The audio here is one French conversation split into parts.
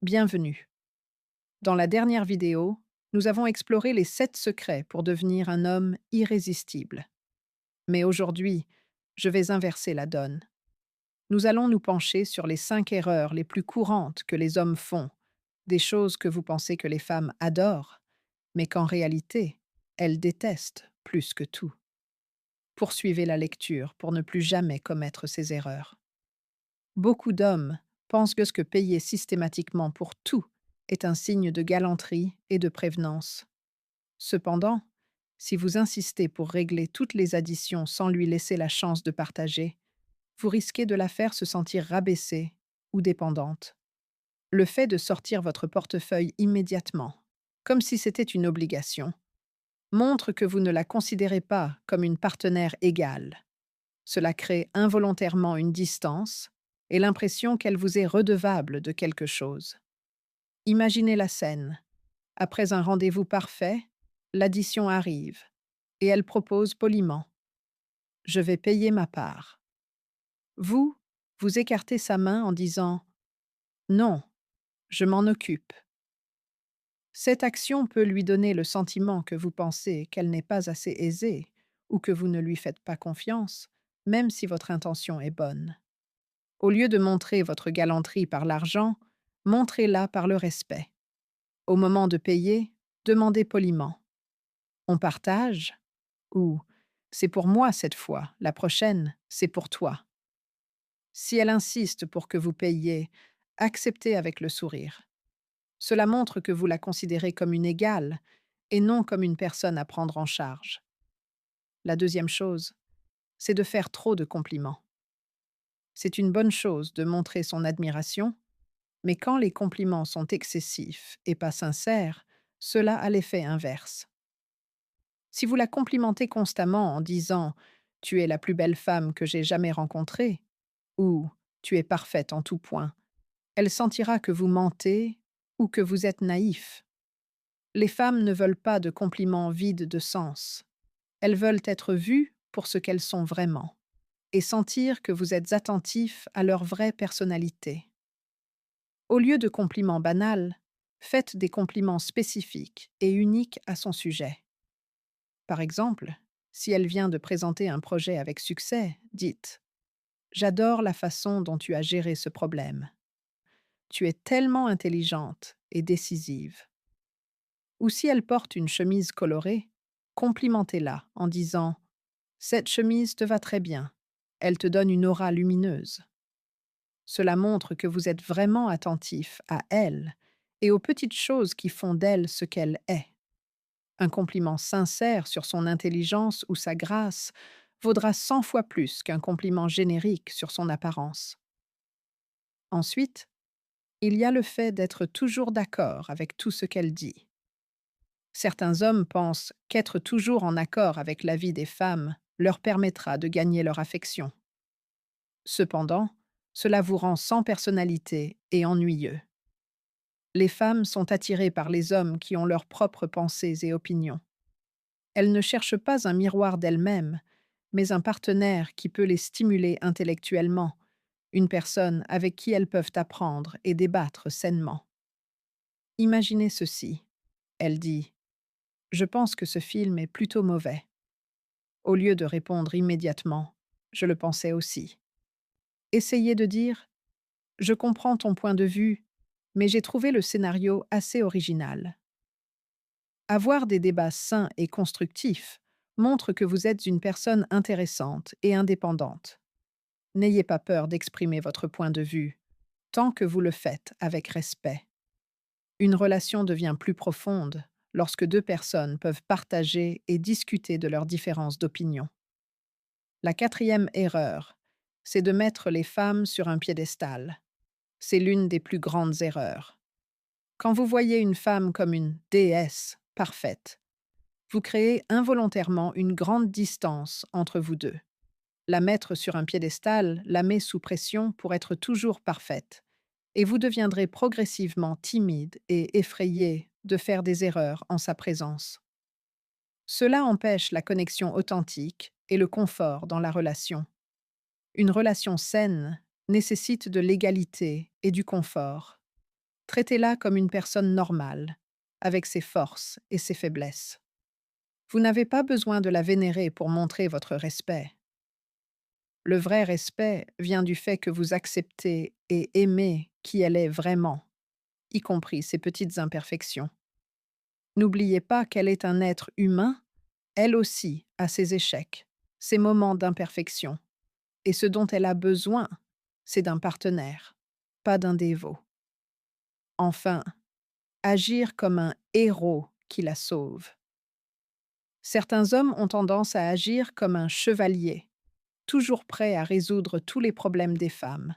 Bienvenue. Dans la dernière vidéo, nous avons exploré les 7 secrets pour devenir un homme irrésistible. Mais aujourd'hui, je vais inverser la donne. Nous allons nous pencher sur les 5 erreurs les plus courantes que les hommes font, des choses que vous pensez que les femmes adorent, mais qu'en réalité, elles détestent plus que tout. Poursuivez la lecture pour ne plus jamais commettre ces erreurs. Beaucoup d'hommes pensent que payer systématiquement pour tout est un signe de galanterie et de prévenance. Cependant, si vous insistez pour régler toutes les additions sans lui laisser la chance de partager, vous risquez de la faire se sentir rabaissée ou dépendante. Le fait de sortir votre portefeuille immédiatement, comme si c'était une obligation, montre que vous ne la considérez pas comme une partenaire égale. Cela crée involontairement une distance et l'impression qu'elle vous est redevable de quelque chose. Imaginez la scène. Après un rendez-vous parfait, l'addition arrive et elle propose poliment: «Je vais payer ma part». Vous, vous écartez sa main en disant: «Non, je m'en occupe». Cette action peut lui donner le sentiment que vous pensez qu'elle n'est pas assez aisée ou que vous ne lui faites pas confiance, même si votre intention est bonne. Au lieu de montrer votre galanterie par l'argent, montrez-la par le respect. Au moment de payer, demandez poliment: «On partage?» ou «C'est pour moi cette fois, la prochaine, c'est pour toi». Si elle insiste pour que vous payiez, acceptez avec le sourire. Cela montre que vous la considérez comme une égale et non comme une personne à prendre en charge. La deuxième chose, c'est de faire trop de compliments. C'est une bonne chose de montrer son admiration, mais quand les compliments sont excessifs et pas sincères, cela a l'effet inverse. Si vous la complimentez constamment en disant: «Tu es la plus belle femme que j'ai jamais rencontrée» ou «Tu es parfaite en tout point», elle sentira que vous mentez ou que vous êtes naïf. Les femmes ne veulent pas de compliments vides de sens. Elles veulent être vues pour ce qu'elles sont vraiment et sentir que vous êtes attentif à leur vraie personnalité. Au lieu de compliments banals, faites des compliments spécifiques et uniques à son sujet. Par exemple, si elle vient de présenter un projet avec succès, dites: «J'adore la façon dont tu as géré ce problème. Tu es tellement intelligente et décisive». Ou si elle porte une chemise colorée, complimentez-la en disant: «Cette chemise te va très bien. Elle te donne une aura lumineuse». Cela montre que vous êtes vraiment attentif à elle et aux petites choses qui font d'elle ce qu'elle est. Un compliment sincère sur son intelligence ou sa grâce vaudra 100 fois plus qu'un compliment générique sur son apparence. Ensuite, il y a le fait d'être toujours d'accord avec tout ce qu'elle dit. Certains hommes pensent qu'être toujours en accord avec l'avis des femmes leur permettra de gagner leur affection. Cependant, cela vous rend sans personnalité et ennuyeux. Les femmes sont attirées par les hommes qui ont leurs propres pensées et opinions. Elles ne cherchent pas un miroir d'elles-mêmes, mais un partenaire qui peut les stimuler intellectuellement, une personne avec qui elles peuvent apprendre et débattre sainement. Imaginez ceci. Elle dit: «Je pense que ce film est plutôt mauvais». Au lieu de répondre immédiatement: «Je le pensais aussi». Essayez de dire: «Je comprends ton point de vue, mais j'ai trouvé le scénario assez original». Avoir des débats sains et constructifs montre que vous êtes une personne intéressante et indépendante. N'ayez pas peur d'exprimer votre point de vue, tant que vous le faites avec respect. Une relation devient plus profonde lorsque deux personnes peuvent partager et discuter de leurs différences d'opinion. La quatrième erreur, c'est de mettre les femmes sur un piédestal. C'est l'une des plus grandes erreurs. Quand vous voyez une femme comme une déesse parfaite, vous créez involontairement une grande distance entre vous deux. La mettre sur un piédestal la met sous pression pour être toujours parfaite, et vous deviendrez progressivement timide et effrayé de faire des erreurs en sa présence. Cela empêche la connexion authentique et le confort dans la relation. Une relation saine nécessite de l'égalité et du confort. Traitez-la comme une personne normale, avec ses forces et ses faiblesses. Vous n'avez pas besoin de la vénérer pour montrer votre respect. Le vrai respect vient du fait que vous acceptez et aimez qui elle est vraiment, y compris ses petites imperfections. N'oubliez pas qu'elle est un être humain, elle aussi a ses échecs, ses moments d'imperfection, et ce dont elle a besoin, c'est d'un partenaire, pas d'un dévot. Enfin, agir comme un héros qui la sauve. Certains hommes ont tendance à agir comme un chevalier, toujours prêt à résoudre tous les problèmes des femmes.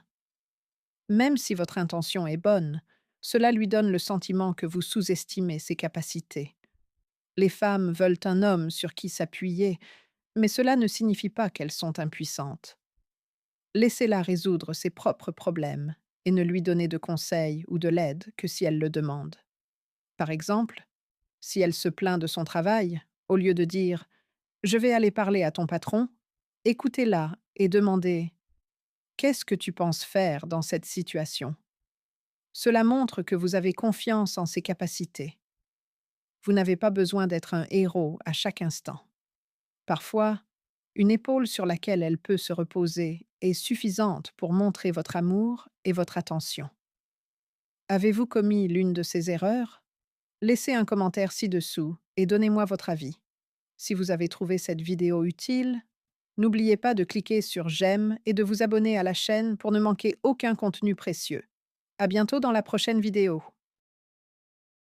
Même si votre intention est bonne, cela lui donne le sentiment que vous sous-estimez ses capacités. Les femmes veulent un homme sur qui s'appuyer, mais cela ne signifie pas qu'elles sont impuissantes. Laissez-la résoudre ses propres problèmes et ne lui donner de conseils ou de l'aide que si elle le demande. Par exemple, si elle se plaint de son travail, au lieu de dire «Je vais aller parler à ton patron», écoutez-la et demandez «Qu'est-ce que tu penses faire dans cette situation?» Cela montre que vous avez confiance en ses capacités. Vous n'avez pas besoin d'être un héros à chaque instant. Parfois, une épaule sur laquelle elle peut se reposer est suffisante pour montrer votre amour et votre attention. Avez-vous commis l'une de ces erreurs? Laissez un commentaire ci-dessous et donnez-moi votre avis. Si vous avez trouvé cette vidéo utile, n'oubliez pas de cliquer sur j'aime et de vous abonner à la chaîne pour ne manquer aucun contenu précieux. À bientôt dans la prochaine vidéo.